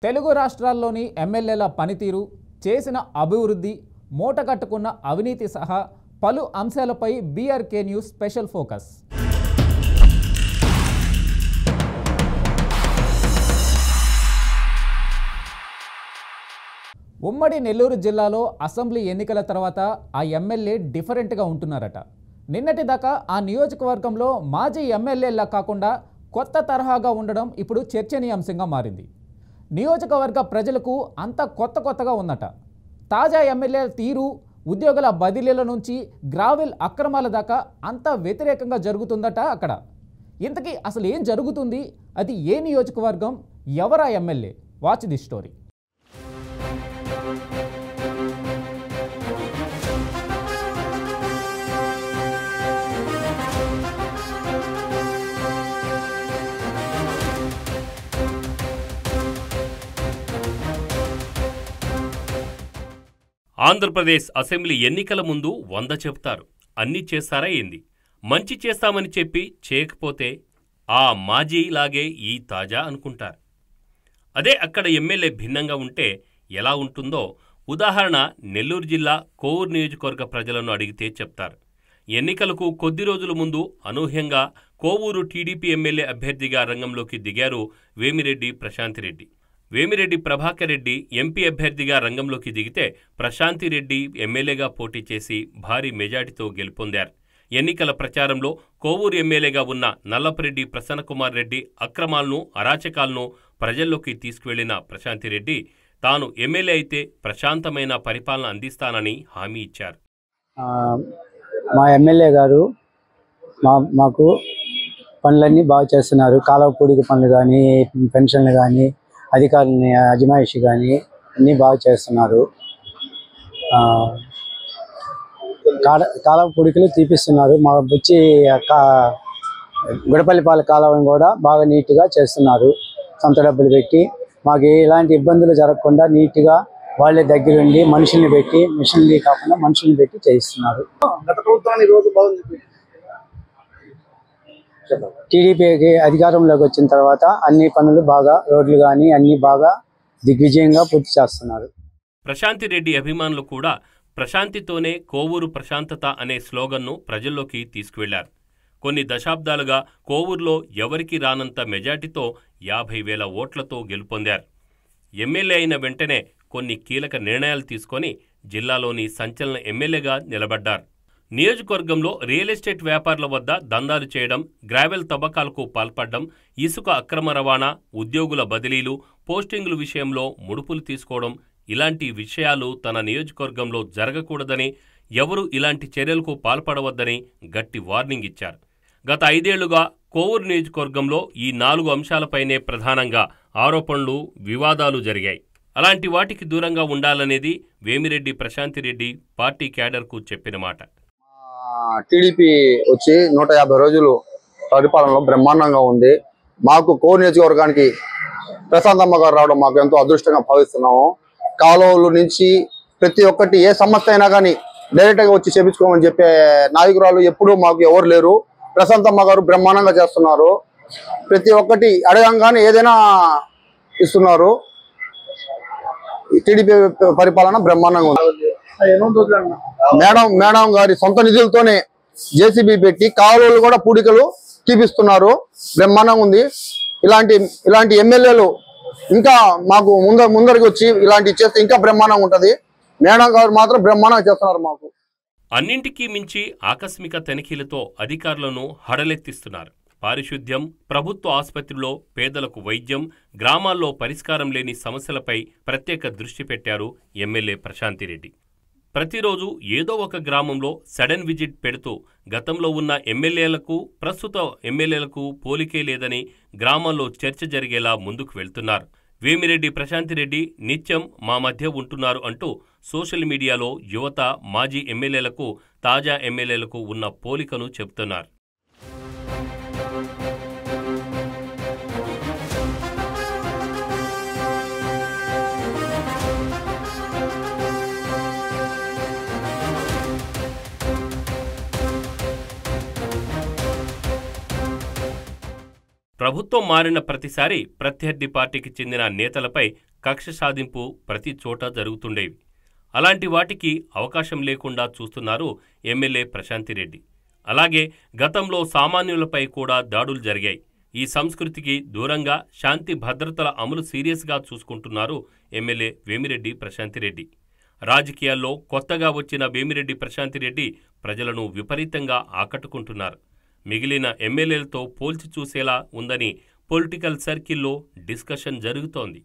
తెలుగు రాష్ట్రాల్లోని ఎమ్మెల్యేల పనితీరు, చేసిన అభివృద్ధి, మూటగట్టుకున్న అవినీతి సహా పలు అంశాలపై బీఆర్కే న్యూస్ స్పెషల్ ఫోకస్. ఉమ్మడి నెల్లూరు జిల్లాలో అసెంబ్లీ ఎన్నికల తర్వాత ఆ ఎమ్మెల్యే డిఫరెంట్గా ఉంటున్నారట. నిన్నటి దాకా ఆ నియోజకవర్గంలో మాజీ ఎమ్మెల్యేలా కాకుండా కొత్త తరహాగా ఉండడం ఇప్పుడు చర్చనీయాంశంగా మారింది. నియోజకవర్గ ప్రజలకు అంత కొత్తగా ఉందట. తాజా ఎమ్మెల్యే తీరు, ఉద్యోగుల బదిలీల నుంచి గ్రావెల్ అక్రమాల దాకా అంత వ్యతిరేకంగా జరుగుతుందట అక్కడ. ఇంతకీ అసలు ఏం జరుగుతుంది? అది ఏ నియోజకవర్గం? ఎవరా MLA? Watch the story. Andhra Pradesh assembly ఎన్నికల ముందు 100 చెప్తారు. అన్నీ చేస్తారా ఏంది? మంచి చేస్తామని చెప్పి చేయకపోతే ఆ మాజీలాగే ఈ తాజా అనుకుంటారు. అదే అక్కడ ఎమ్మెల్యే భిన్నంగా ఉంటే ఎలా ఉంటుందో ఉదాహరణ నెల్లూరు జిల్లా కోవూరు నియోజకవర్గ ప్రజలను అడిగితే చెప్తారు. ఎన్నికలకు కొద్ది రోజుల ముందు అనూహ్యంగా కోవూరు టీడీపీ ఎమ్మెల్యే అభ్యర్థిగా రంగంలోకి దిగారు వేమిరెడ్డి ప్రశాంతిరెడ్డి. వేమిరెడ్డి ప్రభాకర్ రెడ్డి ఎంపీ అభ్యర్థిగా రంగంలోకి దిగితే ప్రశాంతిరెడ్డి ఎమ్మెల్యేగా పోటీ చేసి భారీ మెజార్టీతో గెలుపొందారు. ఎన్నికల ప్రచారంలో కోవూరు ఎమ్మెల్యేగా ఉన్న నల్లపరెడ్డి ప్రసన్నకుమార్ రెడ్డి అక్రమాలను, అరాచకాలను ప్రజల్లోకి తీసుకువెళ్లిన ప్రశాంతిరెడ్డి తాను ఎమ్మెల్యే అయితే ప్రశాంతమైన పరిపాలన అందిస్తానని హామీ ఇచ్చారు. మా ఎమ్మెల్యే గారు మాకు పనులన్నీ బాగా చేస్తున్నారు. కాలువ పూడిక పనులు కానీ, పెన్షన్లు కానీ, అధికారులని అజమాయిషి కానీ అన్నీ బాగా చేస్తున్నారు. కాలువ పూడికలు తీపిస్తున్నారు. మా వచ్చి గుడపల్లిపాల కాలువని కూడా బాగా నీట్గా చేస్తున్నారు. సొంత డబ్బులు పెట్టి మాకు ఎలాంటి ఇబ్బందులు జరగకుండా నీట్గా వాళ్ళే దగ్గరుండి మనుషుల్ని పెట్టి, మిషన్లు కాకుండా మనుషుల్ని పెట్టి చేయిస్తున్నారు. టీడీపీకి అధికారంలోకి వచ్చిన తర్వాత అన్ని పనులు బాగా, రోడ్లు కానీ అన్ని బాగా దిగ్విజయంగా పూర్తి చేస్తున్నారు. ప్రశాంతిరెడ్డి అభిమానులు కూడా ప్రశాంతితోనే కోవూరు ప్రశాంతత అనే స్లోగన్ను ప్రజల్లోకి తీసుకువెళ్లారు. కొన్ని దశాబ్దాలుగా కోవూరులో ఎవరికి రానంత మెజార్టీతో 50,000 ఓట్లతో గెలుపొందారు. ఎమ్మెల్యే అయిన వెంటనే కొన్ని కీలక నిర్ణయాలు తీసుకొని జిల్లాలోని సంచలన ఎమ్మెల్యేగా నిలబడ్డారు. నియోజకవర్గంలో రియల్ ఎస్టేట్ వ్యాపారుల వద్ద దందాలు చేయడం, గ్రావెల్ తవ్వకాలకు పాల్పడడం, ఇసుక అక్రమ రవాణా, ఉద్యోగుల బదిలీలు, పోస్టింగుల విషయంలో ముడుపులు తీసుకోవడం ఇలాంటి విషయాలు తన నియోజకవర్గంలో జరగకూడదని, ఎవరూ ఇలాంటి చర్యలకు పాల్పడవద్దని గట్టి వార్నింగ్ ఇచ్చారు. గత 5 ఏళ్లుగా కోవూరు నియోజకవర్గంలో ఈ 4 అంశాలపైనే ప్రధానంగా ఆరోపణలు, వివాదాలు జరిగాయి. అలాంటి వాటికి దూరంగా ఉండాలనేది వేమిరెడ్డి ప్రశాంతిరెడ్డి పార్టీ క్యాడర్కు చెప్పిన మాట. టీడీపీ వచ్చి 150 రోజులు పరిపాలనలో బ్రహ్మాండంగా ఉంది. మాకు కోవూరు నియోజకవర్గానికి ప్రశాంతమ్మ గారు రావడం మాకు ఎంతో అదృష్టంగా భావిస్తున్నాము. కాలువల నుంచి ప్రతి ఒక్కటి ఏ సమస్య అయినా కానీ డైరెక్ట్గా వచ్చి చేపించుకోమని చెప్పే నాయకురాలు ఎప్పుడూ మాకు ఎవరు లేరు. ప్రశాంతమ్మ గారు బ్రహ్మాండంగా చేస్తున్నారు. ప్రతి ఒక్కటి అడగంగానే ఏదైనా ఇస్తున్నారు. టీడీపీ పరిపాలన బ్రహ్మాండంగా ఉంది. మేడం గారి సొంత నిధులతోనే జేసీబీ పెట్టి కాలువలు కూడా పూడికలు తీపిస్తున్నారు. బ్రహ్మాండంగా ఉంది. ఇలాంటి ఎమ్మెల్యేలు ఇంకా మాకు ముందరికి వచ్చి ఇలాంటివి చేస్తే ఇంకా బ్రహ్మాండంగా ఉంటది. మేడం గారు మాత్రం బ్రహ్మాండంగా చేస్తున్నారు. మాకు అన్నింటికీ మించి ఆకస్మిక తనిఖీలతో అధికారులను హడలెత్తిస్తున్నారు. పారిశుద్ధ్యం, ప్రభుత్వ ఆసుపత్రిలో పేదలకు వైద్యం, గ్రామాల్లో పరిష్కారం లేని సమస్యలపై ప్రత్యేక దృష్టి పెట్టారు ఎమ్మెల్యే ప్రశాంతిరెడ్డి. ప్రతిరోజు ఏదో ఒక గ్రామంలో సడన్ విజిట్ పెడుతూ గతంలో ఉన్న ఎమ్మెల్యేలకు, ప్రస్తుత ఎమ్మెల్యేలకు పోలికే లేదని గ్రామాల్లో చర్చ జరిగేలా ముందుకు వెళ్తున్నారు. వేమిరెడ్డి ప్రశాంతిరెడ్డి నిత్యం మా మధ్య ఉంటున్నారు అంటూ సోషల్ మీడియాలో యువత, మాజీ ఎమ్మెల్యేలకు, తాజా ఎమ్మెల్యేలకు ఉన్న పోలికను చెబుతున్నారు. ప్రభుత్వం మారిన ప్రతిసారి ప్రత్యర్థి పార్టీకి చెందిన నేతలపై కక్ష సాధింపు ప్రతి చోట జరుగుతుండేవి. అలాంటి వాటికి అవకాశం లేకుండా చూస్తున్నారు ఎమ్మెల్యే ప్రశాంతిరెడ్డి. అలాగే గతంలో సామాన్యులపై కూడా దాడులు జరిగాయి. ఈ సంస్కృతికి దూరంగా శాంతి భద్రతల అమలు సీరియస్గా చూసుకుంటున్నారు ఎమ్మెల్యే వేమిరెడ్డి ప్రశాంతిరెడ్డి. రాజకీయాల్లో కొత్తగా వచ్చిన వేమిరెడ్డి ప్రశాంతిరెడ్డి ప్రజలను విపరీతంగా ఆకట్టుకుంటున్నారు. మిగిలిన ఎమ్మెల్యేలతో పోల్చి చూసేలా ఉందని పొలిటికల్ సర్కిల్లో డిస్కషన్ జరుగుతోంది.